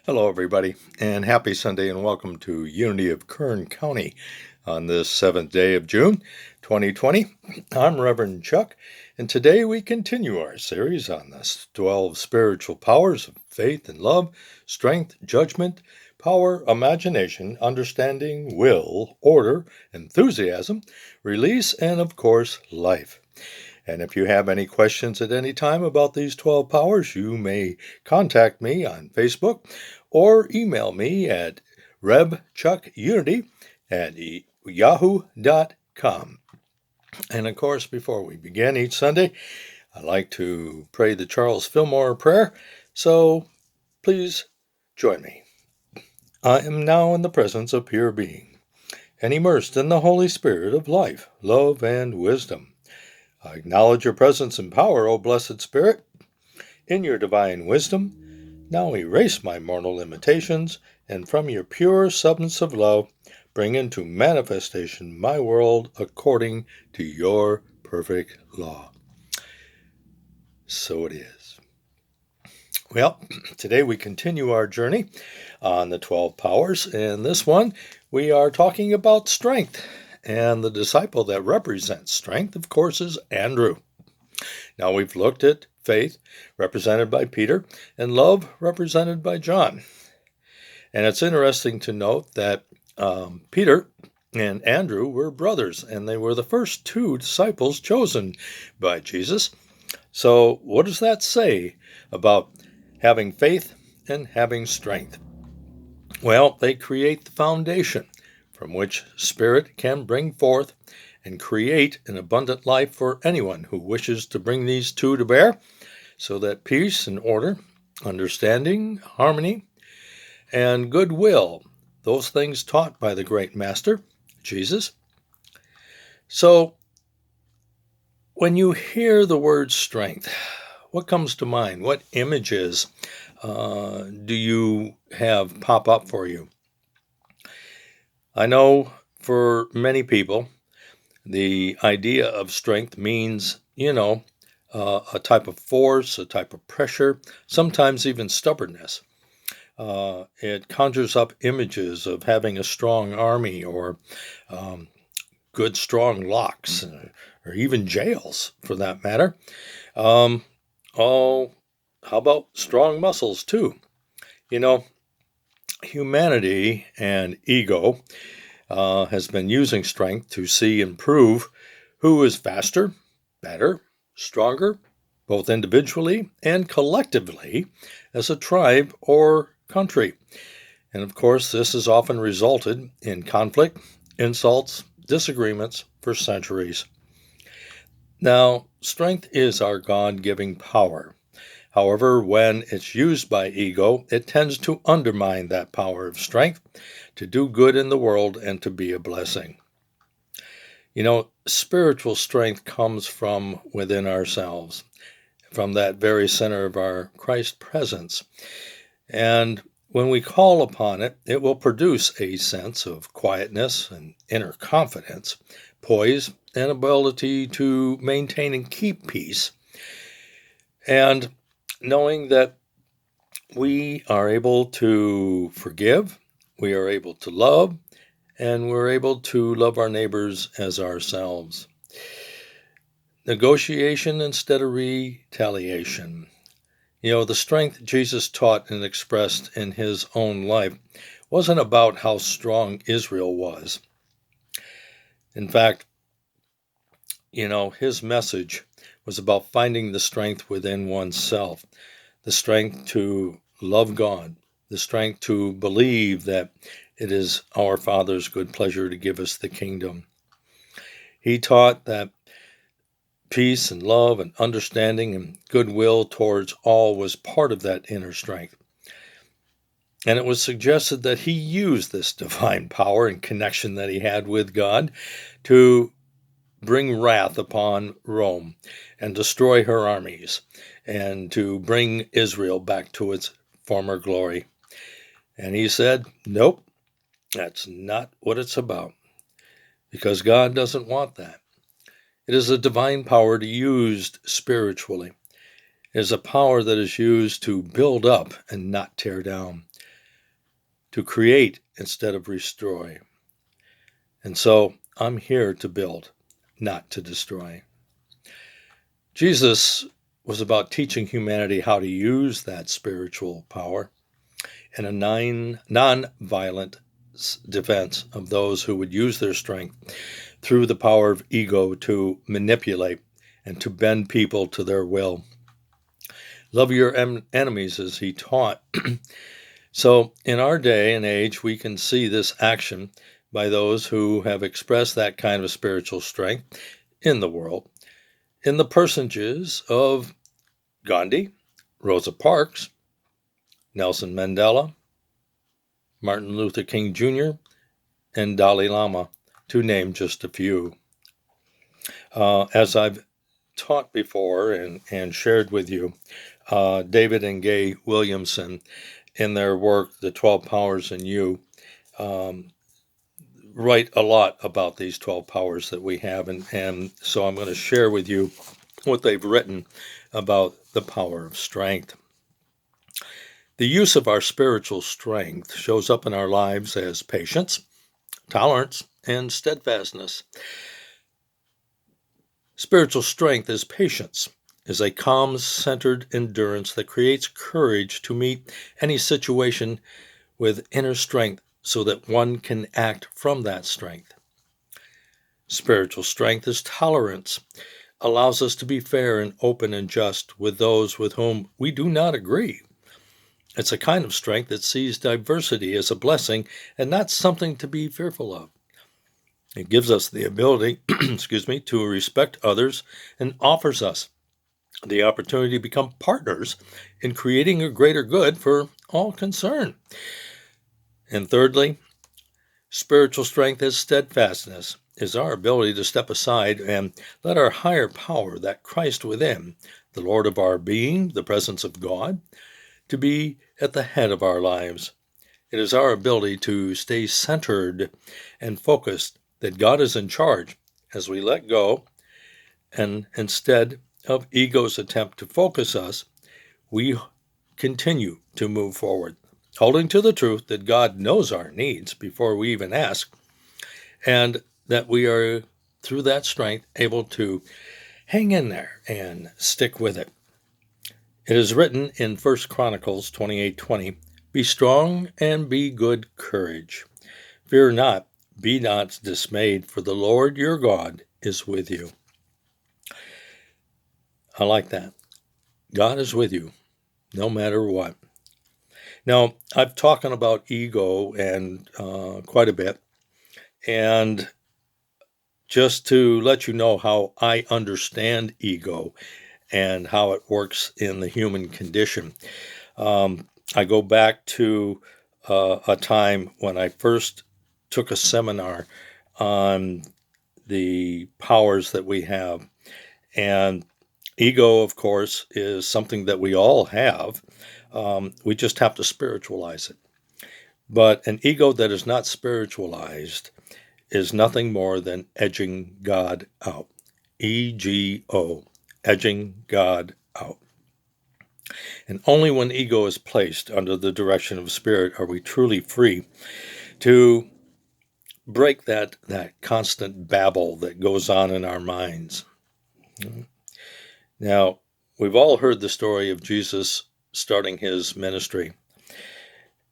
Hello, everybody, and happy Sunday, and welcome to Unity of Kern County on this 7th day of June, 2020. I'm Reverend Chuck, and today we continue our series on the 12 spiritual powers of faith and love, strength, judgment, power, imagination, understanding, will, order, enthusiasm, release, and of course, life. And if you have any questions at any time about these 12 powers, you may contact me on Facebook or email me at revchuckunity@yahoo.com. And of course, before we begin each Sunday, I like to pray the Charles Fillmore prayer, so please join me. I am now in the presence of pure being and immersed in the Holy Spirit of life, love, and wisdom. I acknowledge your presence and power, O blessed Spirit. In your divine wisdom, now erase my mortal limitations, and from your pure substance of love, bring into manifestation my world according to your perfect law. So it is. Well, today we continue our journey on the 12 powers, and this one we are talking about strength. And the disciple that represents strength, of course, is Andrew. Now we've looked at faith, represented by Peter, and love, represented by John. And it's interesting to note that Peter and Andrew were brothers, and they were the first two disciples chosen by Jesus. So what does that say about having faith and having strength? Well, they create the foundation from which Spirit can bring forth and create an abundant life for anyone who wishes to bring these two to bear, so that peace and order, understanding, harmony, and goodwill, those things taught by the great Master, Jesus. So, when you hear the word strength, what comes to mind? What images do you have pop up for you? I know for many people, the idea of strength means, a type of force, a type of pressure, sometimes even stubbornness. It conjures up images of having a strong army or good, strong locks, or even jails for that matter. How about strong muscles too? Humanity and ego has been using strength to see and prove who is faster, better, stronger, both individually and collectively as a tribe or country. And of course, this has often resulted in conflict, insults, disagreements for centuries. Now, strength is our God-giving power. However, when it's used by ego, it tends to undermine that power of strength to do good in the world and to be a blessing. Spiritual strength comes from within ourselves, from that very center of our Christ presence. And when we call upon it, it will produce a sense of quietness and inner confidence, poise, and ability to maintain and keep peace. And knowing that we are able to forgive, we are able to love, and we're able to love our neighbors as ourselves. Negotiation instead of retaliation. The strength Jesus taught and expressed in his own life wasn't about how strong Israel was. In fact, his message was about finding the strength within oneself, the strength to love God, the strength to believe that it is our Father's good pleasure to give us the kingdom. He taught that peace and love and understanding and goodwill towards all was part of that inner strength. And it was suggested that he used this divine power and connection that he had with God to bring wrath upon Rome and destroy her armies and to bring Israel back to its former glory. And he said, nope, that's not what it's about, because God doesn't want that. It is a divine power used spiritually. It is a power that is used to build up and not tear down, to create instead of destroy. And so I'm here to build, not to destroy. Jesus was about teaching humanity how to use that spiritual power in a non-violent defense of those who would use their strength through the power of ego to manipulate and to bend people to their will. Love your enemies, as he taught. So in our day and age, we can see this action by those who have expressed that kind of spiritual strength in the world, in the personages of Gandhi, Rosa Parks, Nelson Mandela, Martin Luther King Jr., and Dalai Lama, to name just a few. As I've taught before and shared with you, David and Gay Williamson, in their work, The 12 Powers in You, write a lot about these 12 powers that we have. And so I'm going to share with you what they've written about the power of strength. The use of our spiritual strength shows up in our lives as patience, tolerance, and steadfastness. Spiritual strength is patience, is a calm, centered endurance that creates courage to meet any situation with inner strength so that one can act from that strength. Spiritual strength is tolerance, allows us to be fair and open and just with those with whom we do not agree. It's a kind of strength that sees diversity as a blessing and not something to be fearful of. It gives us the ability, to respect others and offers us the opportunity to become partners in creating a greater good for all concerned. And thirdly, spiritual strength is steadfastness, is our ability to step aside and let our higher power, that Christ within, the Lord of our being, the presence of God, to be at the head of our lives. It is our ability to stay centered and focused that God is in charge as we let go, and instead of ego's attempt to focus us, we continue to move forward, holding to the truth that God knows our needs before we even ask, and that we are, through that strength, able to hang in there and stick with it. It is written in 1 Chronicles 28:20, "Be strong and be good courage. Fear not, be not dismayed, for the Lord your God is with you." I like that. God is with you, no matter what. Now, I've talked about ego and quite a bit, and just to let you know how I understand ego and how it works in the human condition, I go back to a time when I first took a seminar on the powers that we have. And ego, of course, is something that we all have. We just have to spiritualize it. But an ego that is not spiritualized is nothing more than edging God out. EGO, edging God out. And only when ego is placed under the direction of spirit are we truly free to break that constant babble that goes on in our minds. Now, we've all heard the story of Jesus starting his ministry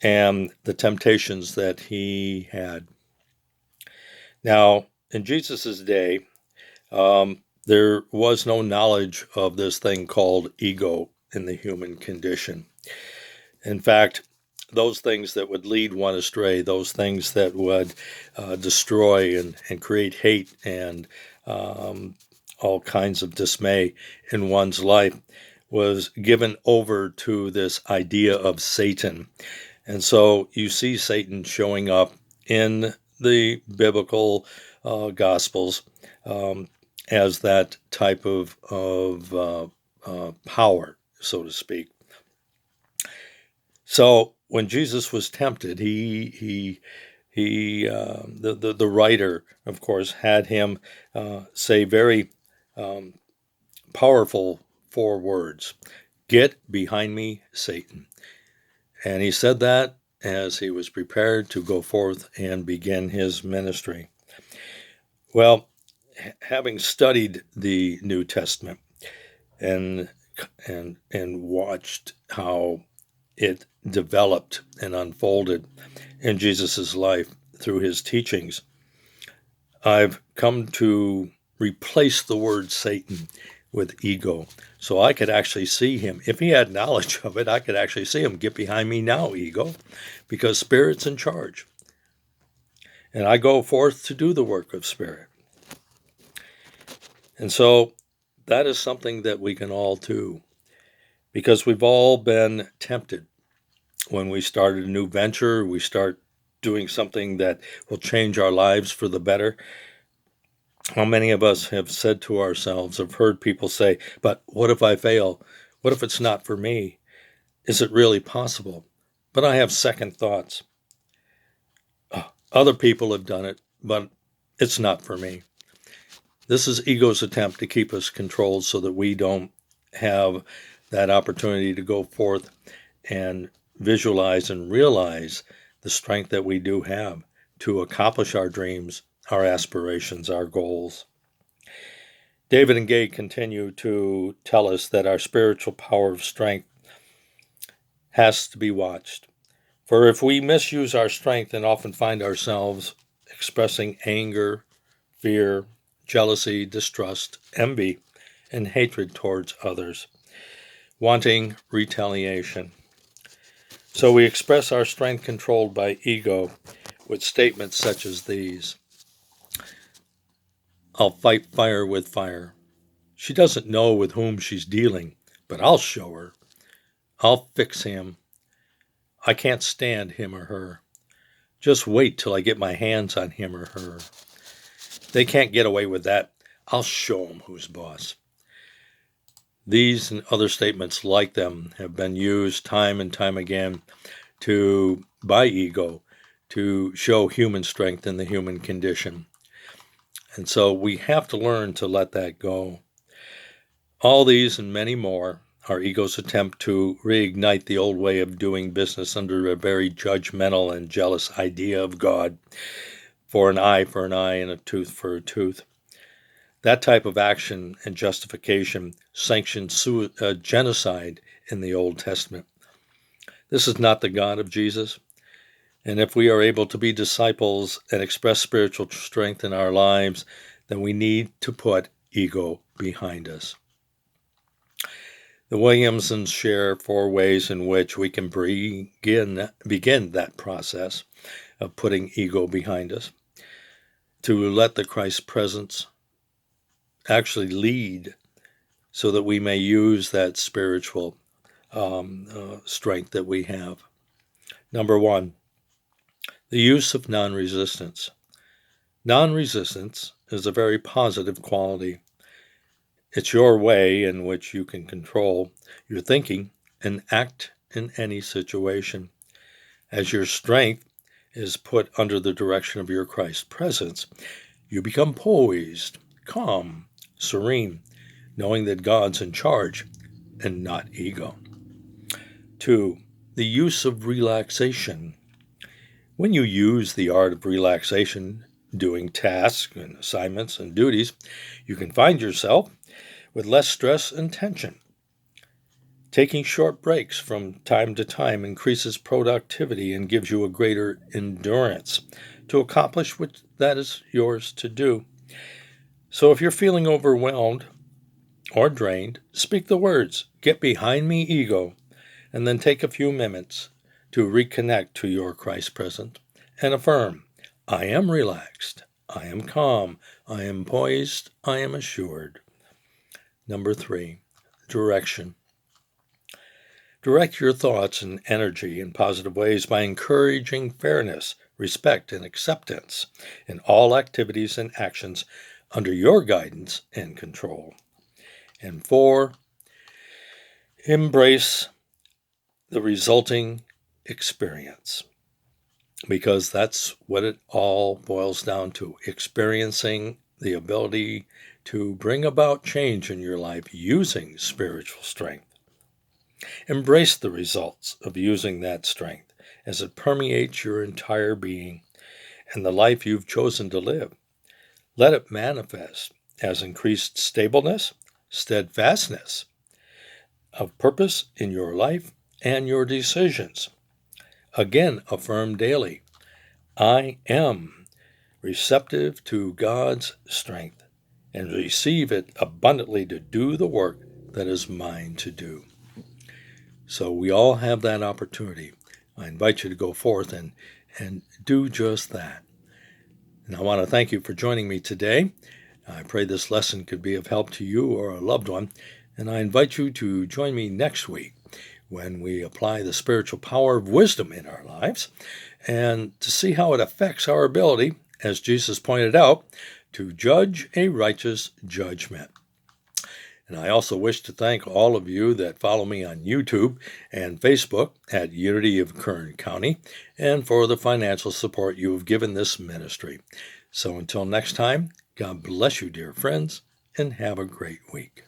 and the temptations that he had. Now, in Jesus' day, there was no knowledge of this thing called ego in the human condition. In fact, those things that would lead one astray, those things that would destroy and create hate and all kinds of dismay in one's life, was given over to this idea of Satan. And so you see Satan showing up in the biblical Gospels as that type of power, so to speak. So when Jesus was tempted, the writer, of course, had him say very powerful 4 words: "Get behind me, Satan." And he said that as he was prepared to go forth and begin his ministry. Well, having studied the New Testament and watched how it developed and unfolded in Jesus' life through his teachings, I've come to replace the word Satan with ego. So I could actually see him. If he had knowledge of it, I could actually see him. Get behind me now, ego, because Spirit's in charge. And I go forth to do the work of Spirit. And so that is something that we can all do, because we've all been tempted. When we start a new venture, we start doing something that will change our lives for the better. How many of us have said to ourselves, have heard people say, but what if I fail? What if it's not for me? Is it really possible? But I have second thoughts. Other people have done it, but it's not for me. This is ego's attempt to keep us controlled so that we don't have that opportunity to go forth and visualize and realize the strength that we do have to accomplish our dreams, our aspirations, our goals. David and Gay continue to tell us that our spiritual power of strength has to be watched. For if we misuse our strength and often find ourselves expressing anger, fear, jealousy, distrust, envy, and hatred towards others, wanting retaliation. So we express our strength controlled by ego with statements such as these. I'll fight fire with fire. She doesn't know with whom she's dealing, but I'll show her. I'll fix him. I can't stand him or her. Just wait till I get my hands on him or her. They can't get away with that. I'll show them who's boss. These and other statements like them have been used time and time again by ego to show human strength in the human condition. And so we have to learn to let that go. All these and many more are ego's attempt to reignite the old way of doing business under a very judgmental and jealous idea of God, for an eye and a tooth for a tooth. That type of action and justification sanctioned genocide in the Old Testament. This is not the God of Jesus. And if we are able to be disciples and express spiritual strength in our lives, then we need to put ego behind us. The Williamsons share 4 ways in which we can begin that process of putting ego behind us, to let the Christ presence actually lead so that we may use that spiritual strength that we have. Number 1, the use of non-resistance. Non-resistance is a very positive quality. It's your way in which you can control your thinking and act in any situation. As your strength is put under the direction of your Christ presence, you become poised, calm, serene, knowing that God's in charge and not ego. 2, the use of relaxation. When you use the art of relaxation, doing tasks and assignments and duties, you can find yourself with less stress and tension. Taking short breaks from time to time increases productivity and gives you a greater endurance to accomplish what that is yours to do. So if you're feeling overwhelmed or drained, speak the words, "Get behind me, ego," and then take a few minutes to reconnect to your Christ present and affirm, I am relaxed, I am calm, I am poised, I am assured. Number 3, direction. Direct your thoughts and energy in positive ways by encouraging fairness, respect, and acceptance in all activities and actions under your guidance and control. And 4, embrace the resulting experience, because that's what it all boils down to, experiencing the ability to bring about change in your life using spiritual strength. Embrace the results of using that strength as it permeates your entire being and the life you've chosen to live. Let it manifest as increased stableness, steadfastness of purpose in your life and your decisions. Again, affirm daily, I am receptive to God's strength and receive it abundantly to do the work that is mine to do. So we all have that opportunity. I invite you to go forth and do just that. And I want to thank you for joining me today. I pray this lesson could be of help to you or a loved one, and I invite you to join me next week when we apply the spiritual power of wisdom in our lives and to see how it affects our ability, as Jesus pointed out, to judge a righteous judgment. And I also wish to thank all of you that follow me on YouTube and Facebook at Unity of Kern County, and for the financial support you have given this ministry. So until next time, God bless you, dear friends, and have a great week.